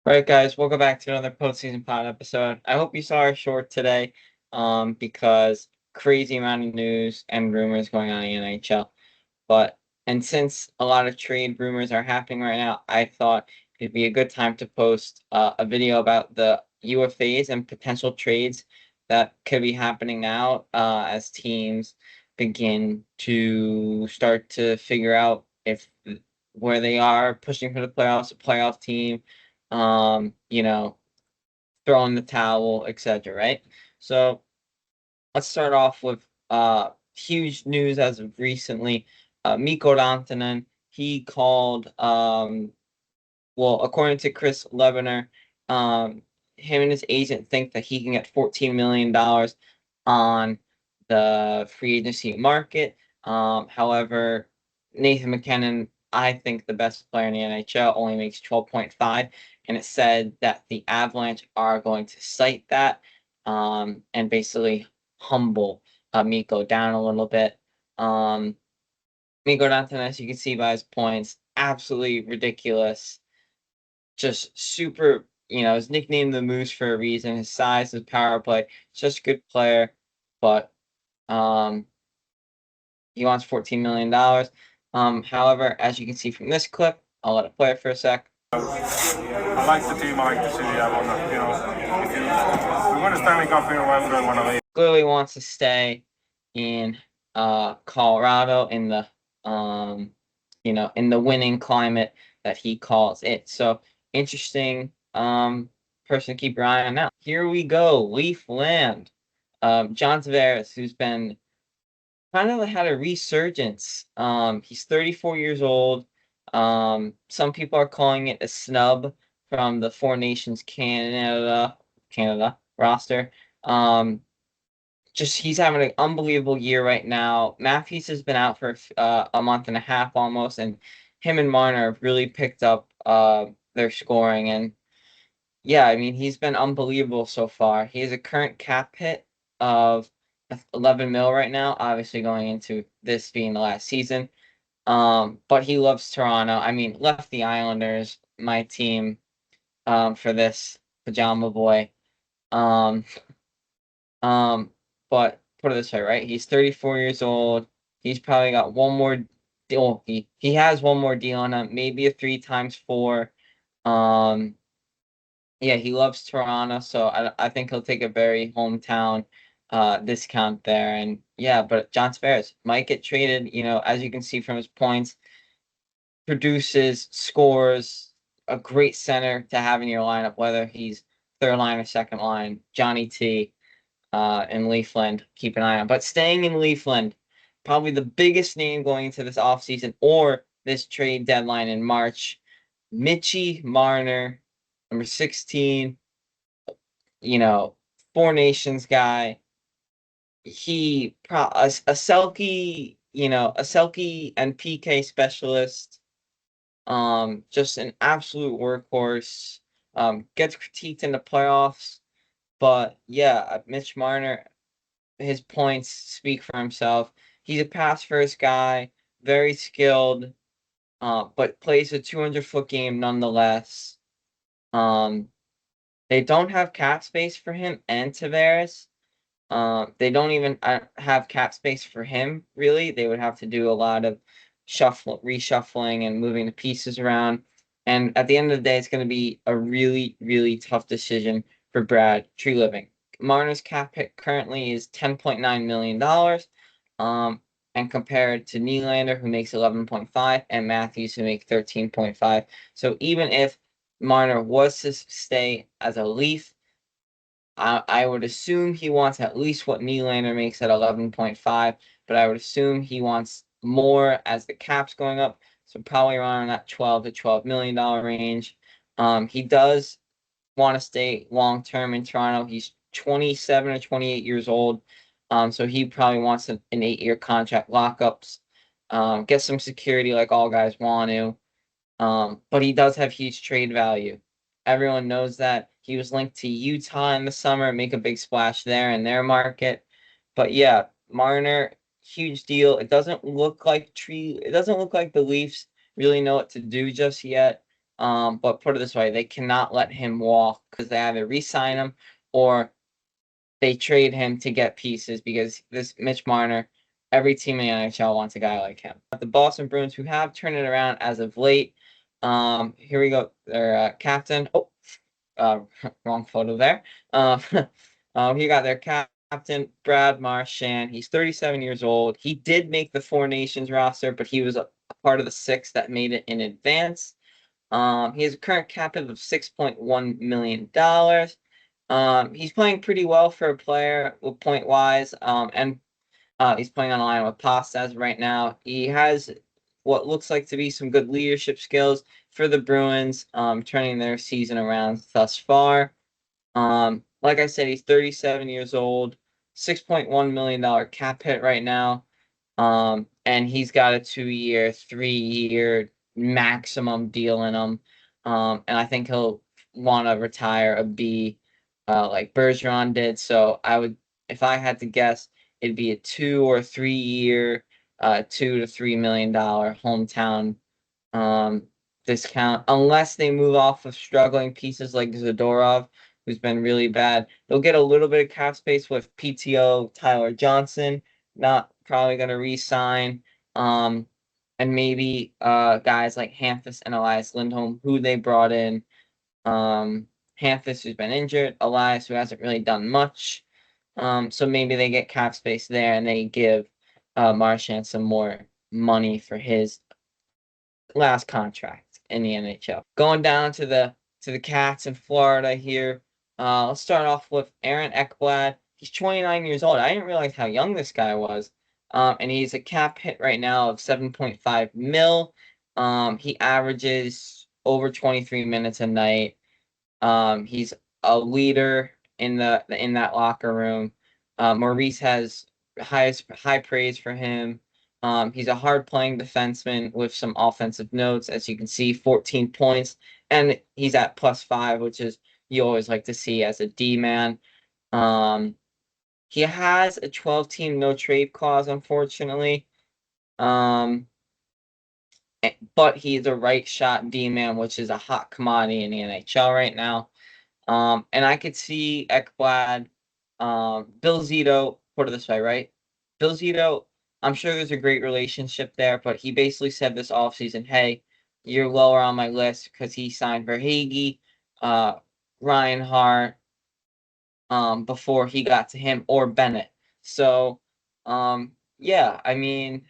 All right, guys, welcome back to another postseason pod episode. I hope you saw our short today, because crazy amount of news and rumors going on in the NHL. And since a lot of trade rumors are happening right now, I thought it'd be a good time to post a video about the UFAs and potential trades that could be happening now as teams begin to start to figure out if where they are pushing for the playoffs, a playoff team, you know, throwing the towel, etc. Right? So let's start off with huge news as of recently. Mikko, he called well, according to Chris Lebaner, him and his agent think that he can get $14 million on the free agency market. However, Nathan McKinnon, I think the best player in the NHL, only makes 12.5, and it said that the Avalanche are going to cite that and basically humble Mikko down a little bit. Mikko, as you can see by his points, absolutely ridiculous, just super, his nickname the Moose for a reason. His size, his power play, such a good player, but um, he wants $14 million. However, as you can see from this clip, I'll let it play for a sec. I like the team. I like to see the Avon. If we win a Stanley Cup here, I'm going to want to leave. Clearly wants to stay in Colorado in the in the winning climate that he calls it. So interesting person to keep your eye on now. Here we go, Leaf Land. John Tavares, who's been kind of had a resurgence. He's 34 years old. Some people are calling it a snub from the Four Nations Canada roster. Just he's having an unbelievable year right now. Matthews has been out for a month and a half almost, and him and Marner have really picked up their scoring. And yeah, I mean, he's been unbelievable so far. He has a current cap hit of 11 mil right now, obviously going into this being the last season. But he loves Toronto. I mean, left the Islanders, my team, for this pajama boy. Um, but put it this way, right? He's 34 years old. He's probably got one more deal. He has one more deal on him, maybe a 3x4. Um, yeah, he loves Toronto, so I think he'll take a very hometown discount there. And yeah, but John Tavares might get traded, as you can see from his points, produces, scores, a great center to have in your lineup, whether he's third line or second line. Johnny T in Leafland, keep an eye on. But staying in Leafland, probably the biggest name going into this offseason or this trade deadline in March, Mitchie Marner, number 16, Four Nations guy. A Selkie, a Selkie and PK specialist. Just an absolute workhorse. Gets critiqued in the playoffs, but yeah, Mitch Marner, his points speak for himself. He's a pass first guy, very skilled, but plays a 200-foot game nonetheless. Um, they don't have cap space for him and Tavares. They don't even have cap space for him, really. They would have to do a lot of reshuffling and moving the pieces around. And at the end of the day, it's going to be a really, really tough decision for Brad Treliving. Marner's cap hit currently is $10.9 million, and compared to Nylander, who makes 11.5, and Matthews, who makes 13.5. So even if Marner was to stay as a Leaf, I would assume he wants at least what Nylander makes at 11.5, but I would assume he wants more as the cap's going up, so probably around that $12 million range. He does want to stay long term in Toronto. He's 27 or 28 years old, so he probably wants an 8-year contract lockups, get some security like all guys want to. But he does have huge trade value. Everyone knows that. He was linked to Utah in the summer, make a big splash there in their market. But yeah, Marner, huge deal. It doesn't look like the Leafs really know what to do just yet. But put it this way, they cannot let him walk because they either re-sign him or they trade him to get pieces because this Mitch Marner, every team in the NHL wants a guy like him. The Boston Bruins, who have turned it around as of late. Here we go. Their captain. Oh, wrong photo there. He got their captain, Brad Marchand. He's 37 years old. He did make the Four Nations roster, but he was a part of the six that made it in advance. He has a current cap hit of $6.1 million. He's playing pretty well for a player with point wise. And he's playing on a line with Pastas right now. He has what looks like to be some good leadership skills for the Bruins, turning their season around thus far. Like I said, he's 37 years old, $6.1 million cap hit right now. And he's got a 2-year, 3-year maximum deal in him. And I think he'll want to retire a B, like Bergeron did. So I would, if I had to guess, it'd be a 2 or 3 year, $2 to $3 million hometown um, discount, unless they move off of struggling pieces like Zadorov, who's been really bad. They'll get a little bit of cap space with PTO Tyler Johnson, not probably going to re-sign. And maybe guys like Hanfus and Elias Lindholm, who they brought in. Hanfus, who's been injured, Elias, who hasn't really done much. So maybe they get cap space there and they give Marchand some more money for his last contract in the NHL. Going down to the Cats in Florida here. Let's start off with Aaron Ekblad. He's 29 years old. I didn't realize how young this guy was. And he's a cap hit right now of 7.5 mil. He averages over 23 minutes a night. He's a leader in that locker room. Maurice has high praise for him. He's a hard playing defenseman with some offensive notes, as you can see, 14 points, and he's at +5, which is you always like to see as a D man. He has a 12-team no trade clause, unfortunately. But he's a right shot D man, which is a hot commodity in the NHL right now. And I could see Ekblad, Bill Zito, put it this way, right? Bill Zito, I'm sure there's a great relationship there, but he basically said this offseason, hey, you're lower on my list because he signed Verhaeghe, Reinhart, before he got to him, or Bennett. So, yeah, I mean,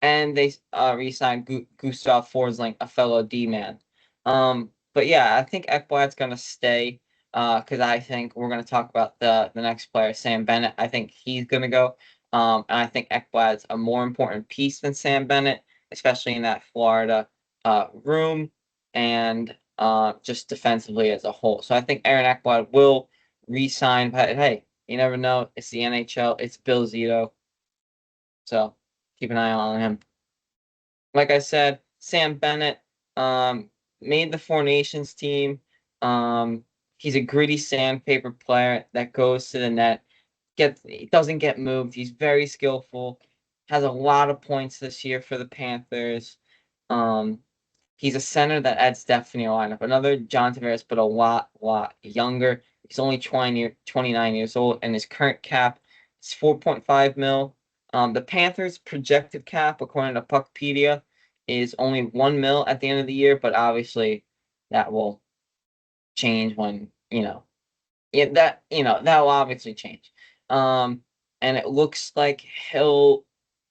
and they re-signed Gustav Forsling, a fellow D-man. But yeah, I think Ekblad's going to stay because I think we're going to talk about the next player, Sam Bennett. I think he's going to go. And I think Ekblad's a more important piece than Sam Bennett, especially in that Florida room and just defensively as a whole. So I think Aaron Ekblad will re-sign, but hey, you never know. It's the NHL. It's Bill Zito. So keep an eye on him. Like I said, Sam Bennett made the Four Nations team. He's a gritty sandpaper player that goes to the net. He doesn't get moved. He's very skillful. Has a lot of points this year for the Panthers. Um, He's a center that adds depth in your lineup. Another John Tavares, but a lot younger. He's only 29 years old, and his current cap is 4.5 mil. The Panthers' projected cap, according to Puckpedia, is only 1 mil at the end of the year, but obviously that will change when, that will obviously change. And it looks like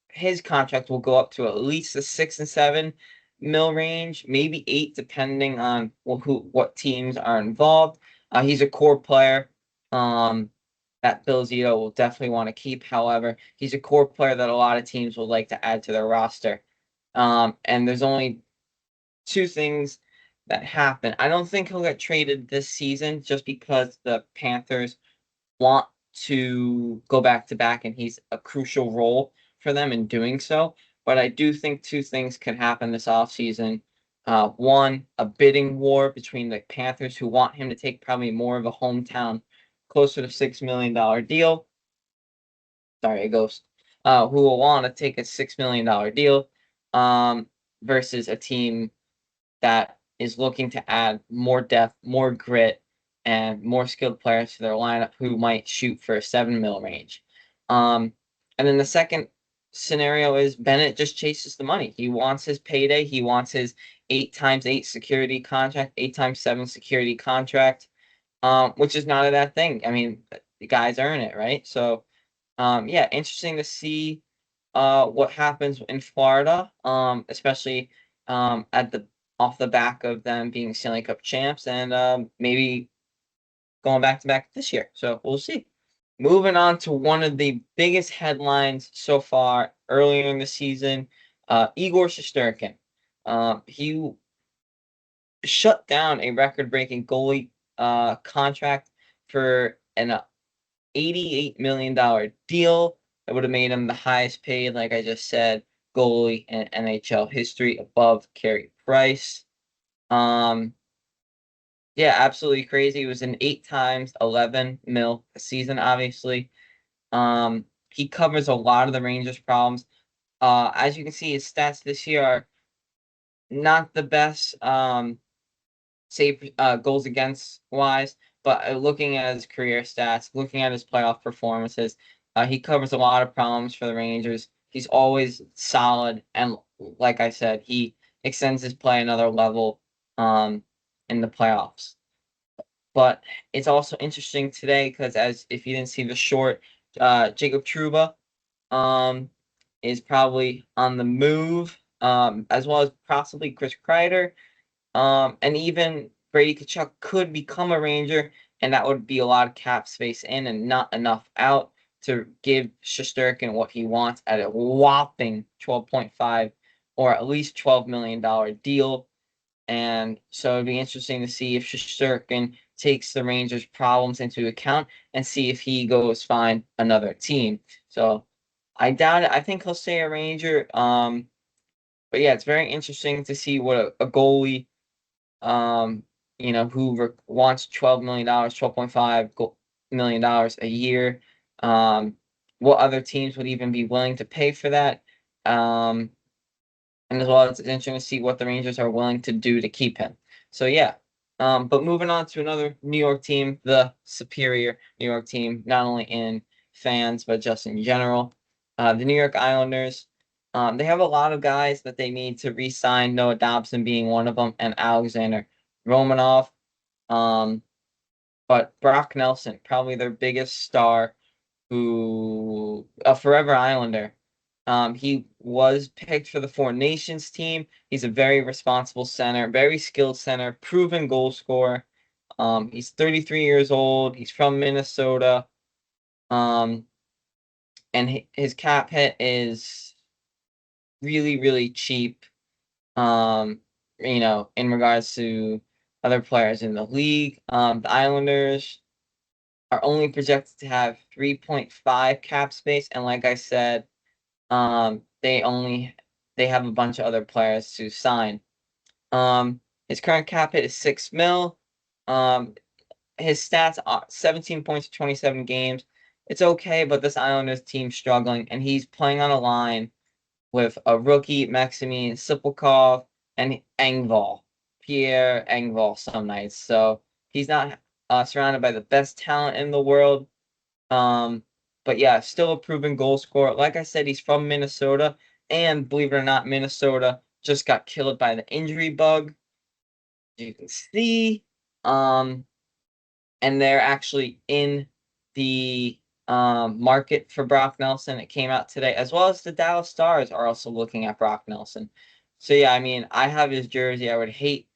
his contract will go up to at least the 6 and 7 mil range, maybe 8, depending on what teams are involved. He's a core player that Bill Zito will definitely want to keep. However, he's a core player that a lot of teams would like to add to their roster. And there's only two things that happen. I don't think he'll get traded this season just because the Panthers want to go back to back, and he's a crucial role for them in doing so. But I do think two things could happen this offseason. One, a bidding war between the Panthers, who want him to take probably more of a hometown, closer to $6 million deal. Sorry, a ghost. Who will want to take a $6 million deal versus a team that is looking to add more depth, more grit, and more skilled players to their lineup who might shoot for a 7 mil range. And then the second scenario is Bennett just chases the money. He wants his payday. He wants his 8x8 security contract, 8x7 security contract, which is not a bad thing. I mean, the guys earn it, right? So, yeah, interesting to see what happens in Florida, especially at the off the back of them being Stanley Cup champs and maybe going back to back this year. So we'll see. Moving on to one of the biggest headlines so far earlier in the season, Igor Shesterkin. He shut down a record-breaking goalie contract for an $88 million deal that would have made him the highest paid, like I just said, goalie in NHL history, above Carey Price. Yeah, absolutely crazy. It was an 8x11 mil a season, obviously. He covers a lot of the Rangers' problems. As you can see, his stats this year are not the best. Save goals against wise, but looking at his career stats, looking at his playoff performances, he covers a lot of problems for the Rangers. He's always solid, and like I said, he extends his play another level in the playoffs. But it's also interesting today because, as if you didn't see the short, Jacob Trouba is probably on the move, as well as possibly Chris Kreider. And even Brady Tkachuk could become a Ranger, and that would be a lot of cap space in and not enough out to give Shesterkin what he wants at a whopping 12.5 or at least $12 million deal. And so it'd be interesting to see if Shesterkin takes the Rangers' problems into account and see if he goes find another team. So I doubt it. I think he'll stay a Ranger. But yeah, it's very interesting to see what a goalie who wants $12 million, $12.5 million a year. What other teams would even be willing to pay for that? And as well, it's interesting to see what the Rangers are willing to do to keep him. So yeah. But moving on to another New York team, the superior New York team, not only in fans but just in general. The New York Islanders. They have a lot of guys that they need to re-sign. Noah Dobson being one of them, and Alexander Romanov. But Brock Nelson, probably their biggest star, who a forever Islander. He was picked for the Four Nations team. He's a very responsible center, very skilled center, proven goal scorer. He's 33 years old. He's from Minnesota. And his cap hit is really, really cheap. In regards to other players in the league. The Islanders are only projected to have 3.5 cap space, and like I said, they have a bunch of other players to sign. His current cap hit is 6 mil. His stats are 17 points, 27 games. It's okay, but this Islanders team's struggling, and he's playing on a line with a rookie, Maximilian Sipolkov, and Pierre Engvall some nights. So he's not surrounded by the best talent in the world. But yeah, still a proven goal scorer. Like I said, he's from Minnesota, and believe it or not, Minnesota just got killed by the injury bug. You can see, and they're actually in the market for Brock Nelson. It came out today, as well as the Dallas Stars are also looking at Brock Nelson. So yeah, I mean, I have his jersey. I would hate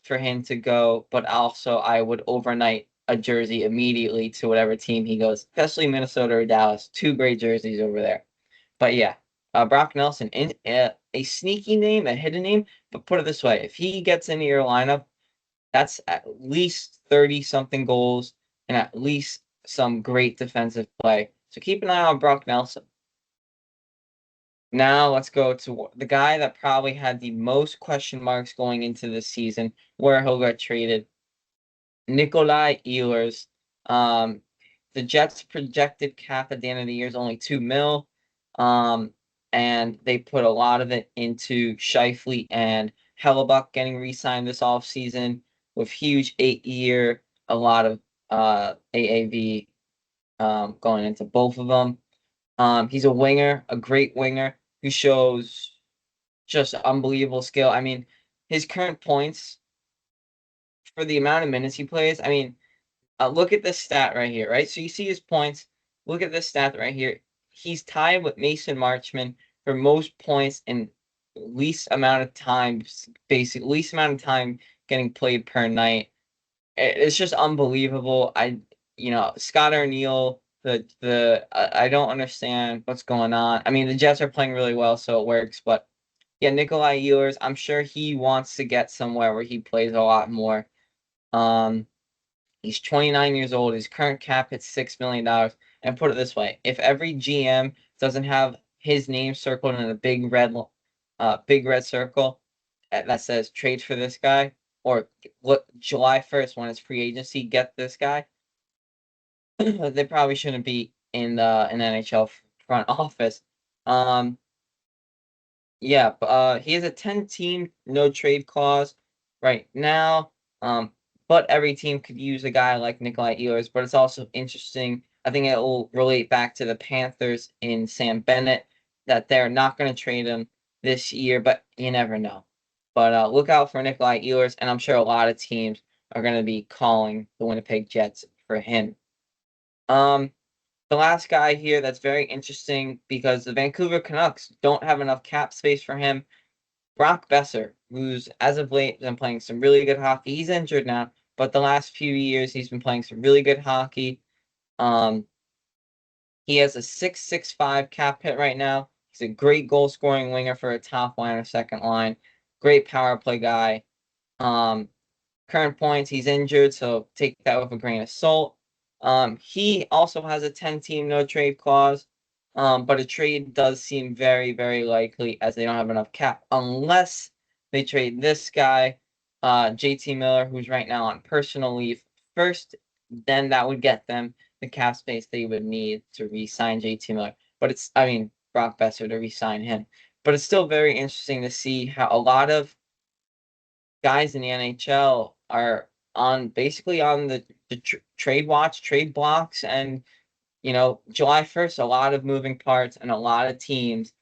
for him to go, but also I would overnight a jersey immediately to whatever team he goes, especially Minnesota or Dallas. Two great jerseys over there. But yeah, Brock Nelson, in a sneaky name, a hidden name. But put it this way: if he gets into your lineup, that's at least 30 something goals and at least some great defensive play. So keep an eye on Brock Nelson. Now let's go to the guy that probably had the most question marks going into this season, where he'll get traded. Nikolai Ehlers. The Jets' projected cap at the end of the year is only 2 mil. And they put a lot of it into Scheifele and Hellebuck getting re-signed this offseason with huge 8-year, a lot of AAV going into both of them. He's a winger, a great winger who shows just unbelievable skill. I mean, his current points for the amount of minutes he plays. I mean, look at this stat right here, right? So you see his points. Look at this stat right here. He's tied with Mason Marchman for most points in least amount of time, basically least amount of time getting played per night. It's just unbelievable. Scott O'Neill, I don't understand what's going on. I mean, the Jets are playing really well, so it works. But yeah, Nikolai Ehlers, I'm sure he wants to get somewhere where he plays a lot more. He's 29 years old. His current cap hits $6 million. And put it this way: if every GM doesn't have his name circled in a big red circle that says trade for this guy, or look, July 1st when it's free agency, get this guy, they probably shouldn't be in the NHL front office. Um, yeah, he has a 10-team no trade clause right now. But every team could use a guy like Nikolai Ehlers. But it's also interesting. I think it will relate back to the Panthers in Sam Bennett that they're not going to trade him this year, but you never know. But look out for Nikolai Ehlers, and I'm sure a lot of teams are going to be calling the Winnipeg Jets for him. The last guy here that's very interesting because the Vancouver Canucks don't have enough cap space for him. Brock Besser, who's as of late been playing some really good hockey. He's injured now, but the last few years he's been playing some really good hockey. He has a 6.65 cap hit right now. He's a great goal scoring winger for a top line or second line. Great power play guy. Current points, he's injured, so take that with a grain of salt. He also has a 10-team no trade clause, but a trade does seem very, very likely as they don't have enough cap unless they trade this guy, JT Miller, who's right now on personal leave first. Then that would get them the cap space they would need to re-sign JT Miller. But Brock Besser to re-sign him. But it's still very interesting to see how a lot of guys in the NHL are basically on the trade watch, trade blocks, and July 1st, a lot of moving parts and a lot of teams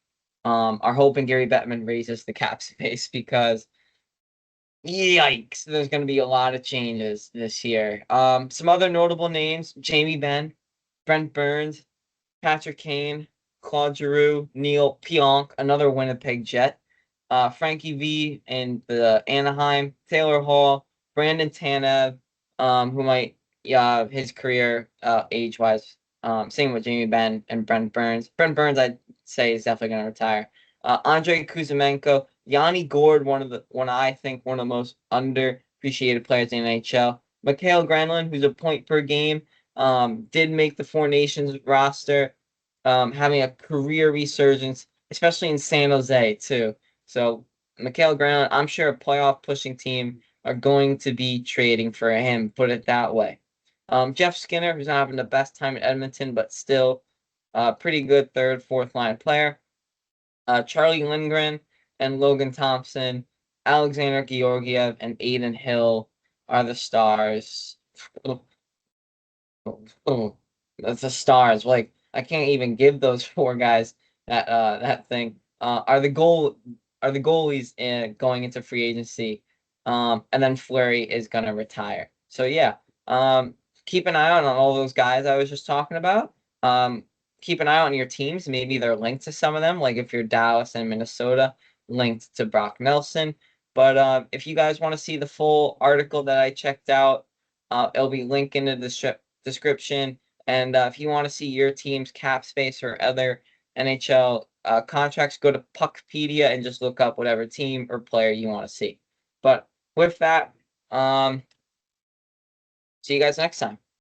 are hoping Gary Bettman raises the cap space because yikes, there's going to be a lot of changes this year. Some other notable names: Jamie Benn, Brent Burns, Patrick Kane, Claude Giroux, Neil Pionk, another Winnipeg Jet, Frankie V in the Anaheim, Taylor Hall, Brandon Tanev, who might, his career age-wise, same with Jamie Benn and Brent Burns. Brent Burns, I'd say, is definitely going to retire. Andrei Kuzmenko, Yanni Gord, one of the most underappreciated players in the NHL. Mikhail Granlund, who's a point per game, did make the Four Nations roster, having a career resurgence, especially in San Jose too. So Mikhail Granlund, I'm sure a playoff pushing team are going to be trading for him. Put it that way. Jeff Skinner, who's not having the best time in Edmonton, but still pretty good third, fourth line player. Charlie Lindgren and Logan Thompson, Alexander Georgiev and Aiden Hill are the stars. Oh, that's the stars. Like I can't even give those four guys that thing. Are the goalies going into free agency? And then Fleury is gonna retire. So yeah. Keep an eye out on all those guys I was just talking about. Keep an eye on your teams. Maybe they're linked to some of them. Like if you're Dallas and Minnesota, linked to Brock Nelson. But if you guys want to see the full article that I checked out, it'll be linked in the description. And if you want to see your team's cap space or other NHL contracts, go to Puckpedia and just look up whatever team or player you want to see. But with that, see you guys next time.